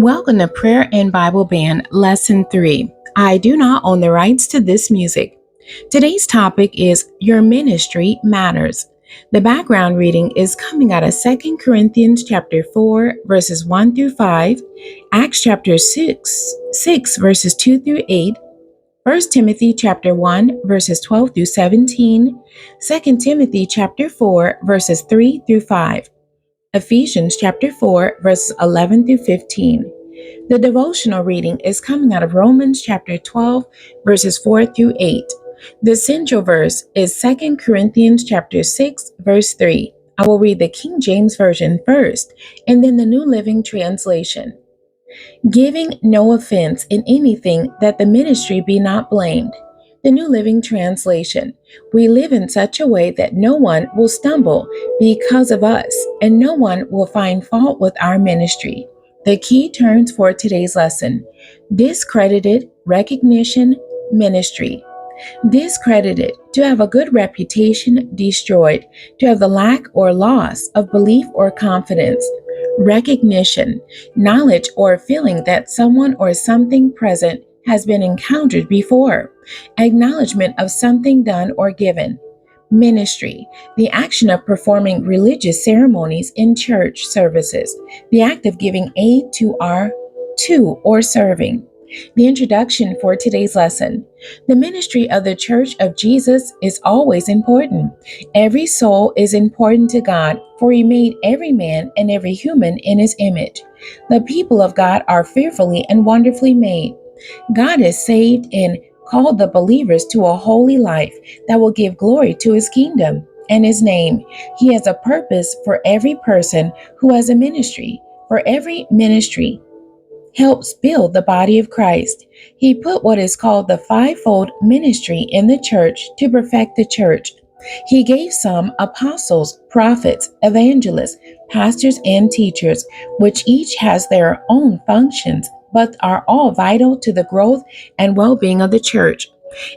Welcome to Prayer and Bible Band Lesson 3. I do not own the rights to this music. Today's topic is Your Ministry Matters. The background reading is coming out of 2 Corinthians chapter 4, verses 1 through 5, Acts chapter 6 verses 2 through 8, 1 Timothy chapter 1, verses 12 through 17, 2 Timothy chapter 4, verses 3 through 5. Ephesians chapter 4, verses 11 through 15. The devotional reading is coming out of Romans chapter 12, verses 4 through 8. The central verse is 2 Corinthians chapter 6, verse 3. I will read the King James Version first, and then the New Living Translation. Giving no offense in anything, that the ministry be not blamed. The New Living Translation. We live in such a way that no one will stumble because of us, and no one will find fault with our ministry. The key terms for today's lesson: discredited, recognition, ministry. Discredited, to have a good reputation destroyed, to have the lack or loss of belief or confidence. Recognition, knowledge or feeling that someone or something present has been encountered before. Acknowledgement of something done or given. Ministry, the action of performing religious ceremonies in church services, the act of giving aid to or serving. The introduction for today's lesson. The ministry of the Church of Jesus is always important. Every soul is important to God, for He made every man and every human in His image. The people of God are fearfully and wonderfully made. God has saved and called the believers to a holy life that will give glory to His kingdom and His name. He has a purpose for every person who has a ministry. For every ministry helps build the body of Christ. He put what is called the fivefold ministry in the church to perfect the church. He gave some apostles, prophets, evangelists, pastors, and teachers, which each has their own functions, but are all vital to the growth and well-being of the church.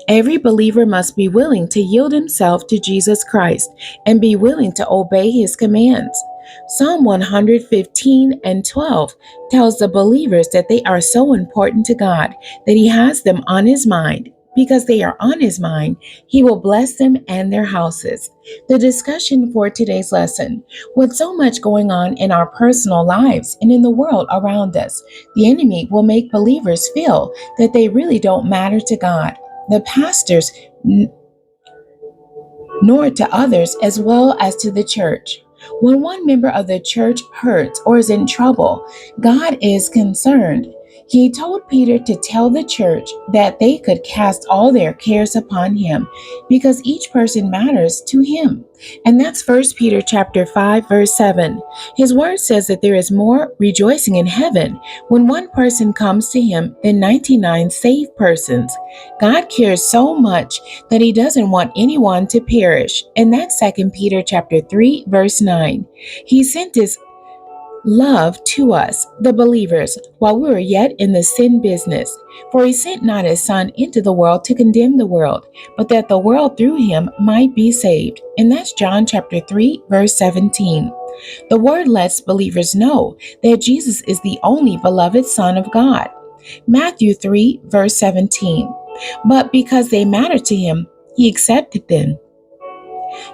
Every believer must be willing to yield himself to Jesus Christ and be willing to obey His commands. Psalm 115 and 12 tells the believers that they are so important to God that He has them on His mind. Because they are on His mind, He will bless them and their houses. The discussion for today's lesson. With so much going on in our personal lives and in the world around us, the enemy will make believers feel that they really don't matter to God, the pastors, nor to others, as well as to the church. When one member of the church hurts or is in trouble, God is concerned. He told Peter to tell the church that they could cast all their cares upon Him because each person matters to Him. And that's 1 Peter chapter 5, verse 7. His word says that there is more rejoicing in heaven when one person comes to Him than 99 saved persons. God cares so much that He doesn't want anyone to perish. And that's 2 Peter chapter 3, verse 9. He sent His love to us, the believers, while we were yet in the sin business. For He sent not His Son into the world to condemn the world, but that the world through Him might be saved. And that's John chapter 3, verse 17. The word lets believers know that Jesus is the only beloved Son of God. Matthew 3, verse 17. But because they matter to Him, He accepted them,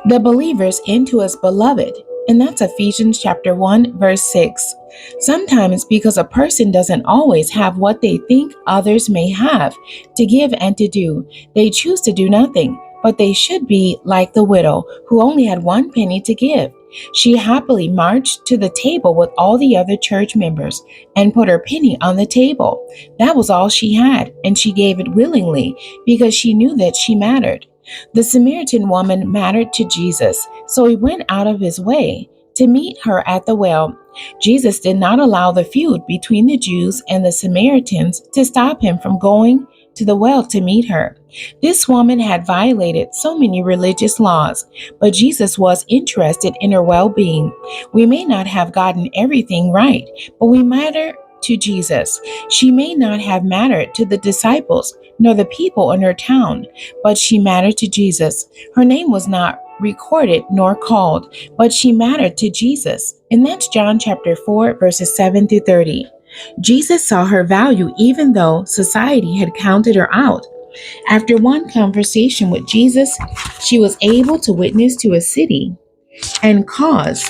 the believers, into His beloved. And that's Ephesians chapter 1, verse 6. Sometimes because a person doesn't always have what they think others may have to give and to do, they choose to do nothing. But they should be like the widow who only had 1 penny to give. She happily marched to the table with all the other church members and put her penny on the table. That was all she had, and she gave it willingly because she knew that she mattered. The Samaritan woman mattered to Jesus, so He went out of His way to meet her at the well. Jesus did not allow the feud between the Jews and the Samaritans to stop Him from going to the well to meet her. This woman had violated so many religious laws, but Jesus was interested in her well-being. We may not have gotten everything right, but we matter to Jesus. She may not have mattered to the disciples nor the people in her town, but she mattered to Jesus. Her name was not recorded nor called, but she mattered to Jesus. And that's John chapter 4, verses 7 through 30. Jesus saw her value even though society had counted her out. After one conversation with Jesus, she was able to witness to a city and cause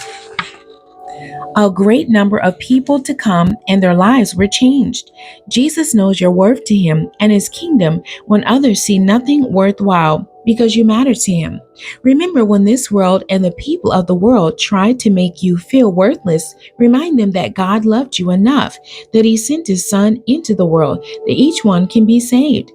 a great number of people to come, and their lives were changed. Jesus knows your worth to him and his kingdom when others see nothing worthwhile because you matter to him. Remember, when this world and the people of the world try to make you feel worthless, remind them that God loved you enough that he sent his son into the world that each one can be saved.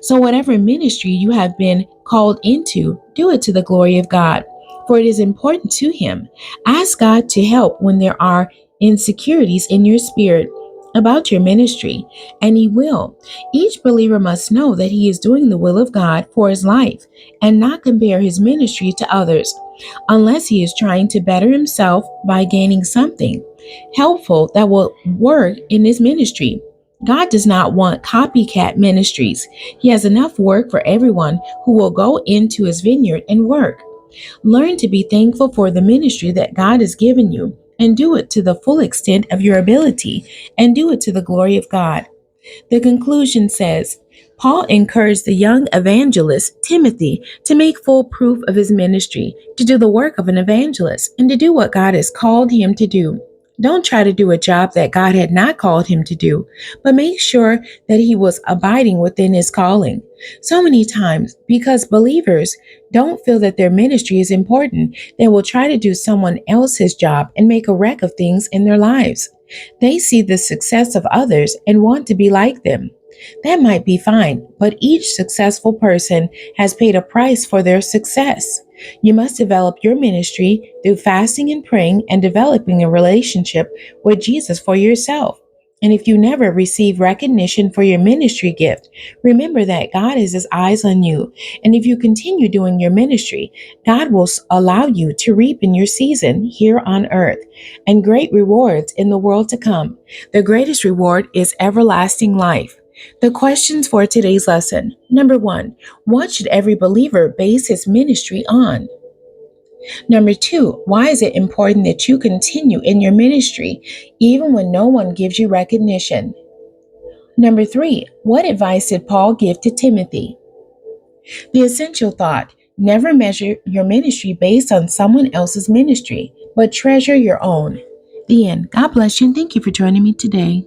So, whatever ministry you have been called into, do it to the glory of God, for it is important to him. Ask God to help when there are insecurities in your spirit about your ministry, and He will. Each believer must know that he is doing the will of God for his life and not compare his ministry to others, unless he is trying to better himself by gaining something helpful that will work in his ministry. God does not want copycat ministries. He has enough work for everyone who will go into his vineyard and work. Learn to be thankful for the ministry that God has given you and do it to the full extent of your ability and do it to the glory of God. The conclusion says, Paul encouraged the young evangelist Timothy to make full proof of his ministry, to do the work of an evangelist, and to do what God has called him to do. Don't try to do a job that God had not called him to do, but make sure that he was abiding within his calling. So many times, because believers don't feel that their ministry is important, they will try to do someone else's job and make a wreck of things in their lives. They see the success of others and want to be like them. That might be fine, but each successful person has paid a price for their success. You must develop your ministry through fasting and praying and developing a relationship with Jesus for yourself. And if you never receive recognition for your ministry gift, remember that God has his eyes on you. And if you continue doing your ministry, God will allow you to reap in your season here on earth and great rewards in the world to come. The greatest reward is everlasting life. The questions for today's lesson. Number 1, what should every believer base his ministry on? Number 2, why is it important that you continue in your ministry even when no one gives you recognition? Number 3, what advice did Paul give to Timothy? The essential thought: never measure your ministry based on someone else's ministry, but treasure your own. The end. God bless you and thank you for joining me today.